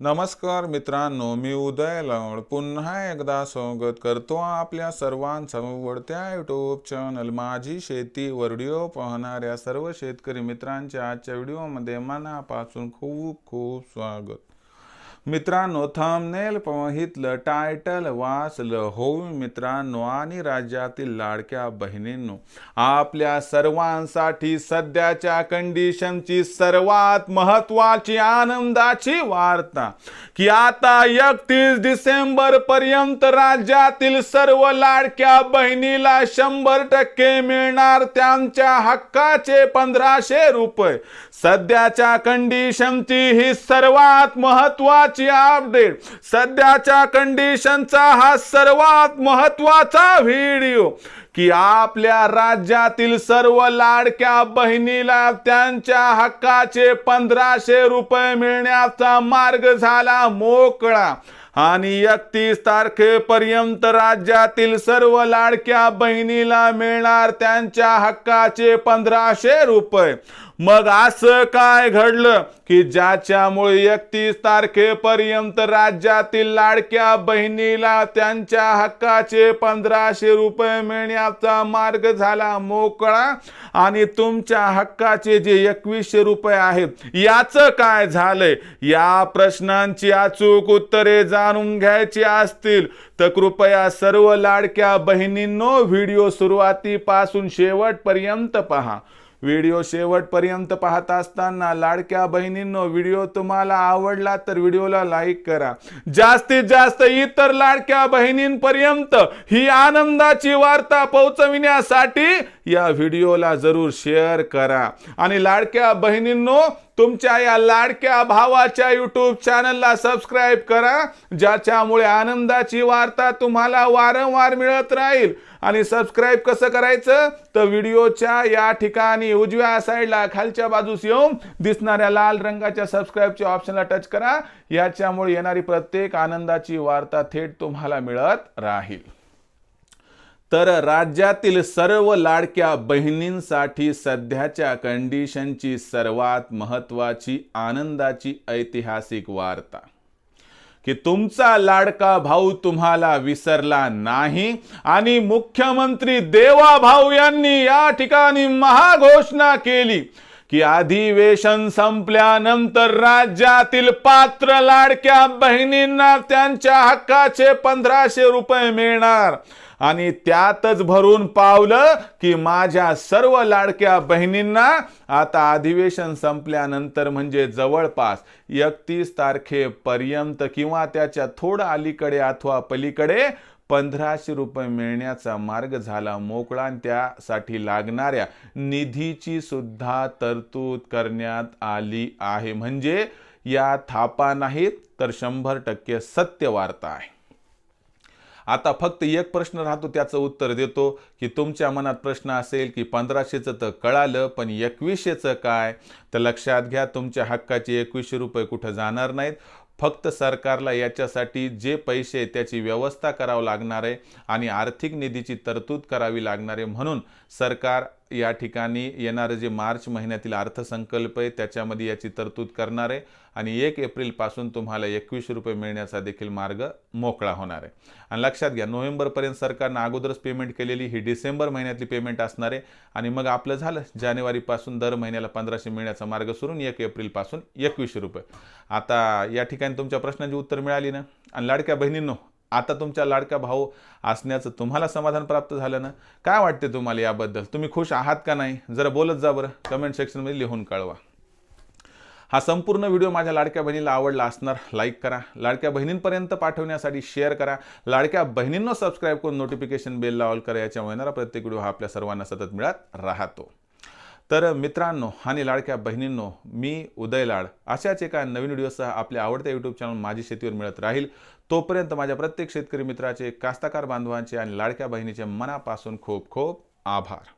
नमस्कार मित्रांनो, मी उदय लाड पुन्हा एकदा स्वागत करतो आपल्या सर्वांचं आवडत्या यूट्यूब चॅनल माझी शेती व्हिडिओ पाहणाऱ्या सर्व शेतकरी मित्रांच्या आजच्या व्हिडिओमध्ये मनापासून खूप खूप स्वागत। मित्रांनो, थंबनेल पाहितलं, टायटल वाचलं हो मित्रांनो, आणि राज्यातील लाडक्या बहिणींनो, आपल्या सर्वांसाठी सध्याच्या कंडिशनची सर्वात महत्त्वाची आनंदाची वार्ता की आता 31 डिसेंबर पर्यंत राज्यातील सर्व लाडक्या बहिणीला 100% मिळणार त्यांच्या हक्काचे 1500 रुपये। सध्याच्या कंडिशनची ही सर्वात महत्त्वाची अपडेट, सध्याच्या कंडिशनचा हा सर्वात महत्त्वाचा व्हिडिओ की आपल्या राज्यातील सर्व लाडक्या बहिणीला त्यांच्या हक्काचे 1500 रुपये मिळण्याचा मार्ग झाला मोकळा। आणि 31 तारखेपर्यंत राज्यातील सर्व लाडक्या बहिणीला मिळणार त्यांच्या हक्काचे 1500 रुपये। मग असं काय घडलं की ज्याच्यामुळे 31 तारखेपर्यंत राज्यातील लाडक्या बहिणीला त्यांच्या हक्काचे 1500 रुपये मिळण्याचा मार्ग झाला मोकळा, आणि तुमच्या हक्काचे जे 2100 रुपये आहेत याचं काय झालंय? या प्रश्नांची अचूक उत्तरे जाणून घ्यायची असतील तर कृपया सर्व लाडक्या बहिणींनो व्हिडिओ सुरुवातीपासून शेवटपर्यंत पहा। व्हिडिओ शेवटपर्यंत पाहत असताना लाडक्या बहिणींनो, व्हिडिओ तुम्हाला आवडला तर व्हिडिओला लाईक करा। जास्तीत जास्त इतर लाडक्या बहिणींपर्यंत ही आनंदाची वार्ता पोहोचविण्यासाठी या व्हिडिओला जरूर शेअर करा। आणि लाडक्या बहिणींनो, तुमच्या या लाडक्या भावाच्या यूट्यूब चॅनलला सबस्क्राईब करा, ज्याच्यामुळे आनंदाची वार्ता तुम्हाला वारंवार मिळत राहील। आणि सबस्क्राईब कसं करायचं तर व्हिडिओच्या या ठिकाणी उजव्या साईडला खालच्या बाजूस येऊन दिसणाऱ्या लाल रंगाच्या सबस्क्राईबच्या ऑप्शनला टच करा, याच्यामुळे येणारी प्रत्येक आनंदाची वार्ता थेट तुम्हाला मिळत राहील। तर राज्यातील सर्व लाडक्या बहिणींसाठी सध्याच्या कंडिशनची सर्वात महत्त्वाची आनंदाची ऐतिहासिक वार्ता की तुमचा लाडका भाऊ तुम्हाला विसरला नाही, आणि मुख्यमंत्री देवाभाऊ यांनी या ठिकाणी महाघोषणा केली की अधिवेशन संपल्यानंतर राज्यातील पात्र लाडक्या बहिणींना त्यांच्या हक्काचे 1500 रुपये मिळणार। आणि त्यातच भरून पावलं की माझ्या सर्व लाडक्या बहिणींना आता अधिवेशन संपल्यानंतर म्हणजे जवळपास 31 तारखेपर्यंत किंवा त्याच्या थोडं अलीकडे अथवा पलीकडे 1500 रुपये मिळण्याचा मार्ग झाला मोकळा, आणि त्यासाठी लागणाऱ्या निधीची सुद्धा तरतूद करण्यात आली आहे। म्हणजे या थापा नाहीत तर 100% सत्य वार्ता आहे। आता फक्त एक प्रश्न राहतो, त्याचं उत्तर देतो की तुमच्या मनात प्रश्न असेल की 1500चं तर कळालं पण 2100चं काय? तर लक्षात घ्या, तुमच्या हक्काचे 2100 रुपये कुठं जाणार नाहीत। फक्त सरकारला याच्यासाठी जे पैसे त्याची व्यवस्था करावं लागणार आहे आणि आर्थिक निधीची तरतूद करावी लागणार आहे, म्हणून सरकार या ठिकाणी येणारे जे मार्च महिन्यातील अर्थसंकल्प आहे त्याच्यामध्ये याची तरतूद करणार आहे, आणि 1 एप्रिल पासून तुम्हाला 2100 रुपये मिळण्याचा देखील मार्ग मोकळा होणार आहे। आणि लक्षात घ्या, नोव्हेंबरपर्यंत सरकारनं अगोदरच पेमेंट केलेली ही डिसेंबर महिन्यातली पेमेंट असणार आहे, आणि मग आपलं झालं जानेवारीपासून दर महिन्याला 1500 मिळण्याचा मार्ग सुरून 1 एप्रिल पासून 2100 रुपये। आता या ठिकाणी तुमच्या प्रश्नांची उत्तर मिळाली ना? आणि लाडक्या बहिणींनो, आता तुमच्या लाडका भाऊ असण्याचं तुम्हाला समाधान प्राप्त झालं ना? काय वाटते तुम्हाला याबद्दल? तुम्ही खुश आहात का नाही? जरा बोलत जा बरं, कमेंट सेक्शनमध्ये लिहून कळवा। हा संपूर्ण व्हिडिओ माझ्या लाडक्या बहिणीला आवडला असणार, लाईक करा, लाडक्या बहिणींपर्यंत पाठवण्यासाठी शेअर करा, लाडक्या बहिणींना सबस्क्राईब करून नोटिफिकेशन बेलला ऑल करा, याच्यामुळे येणारा प्रत्येक व्हिडिओ हा आपल्या सर्वांना सतत मिळत राहतो। तर मित्रांनो आणि लाडक्या बहिणींनो, मी उदय लाड अशाच एका नवीन व्हिडिओसह आपल्या आवडत्या यूट्यूब चॅनल माझी शेतीवर मिळत राहील। तोपर्यंत माझ्या प्रत्येक शेतकरी मित्राचे, कास्तकार बांधवांचे आणि लाडक्या बहिणीचे मनापासून खूप खूप आभार।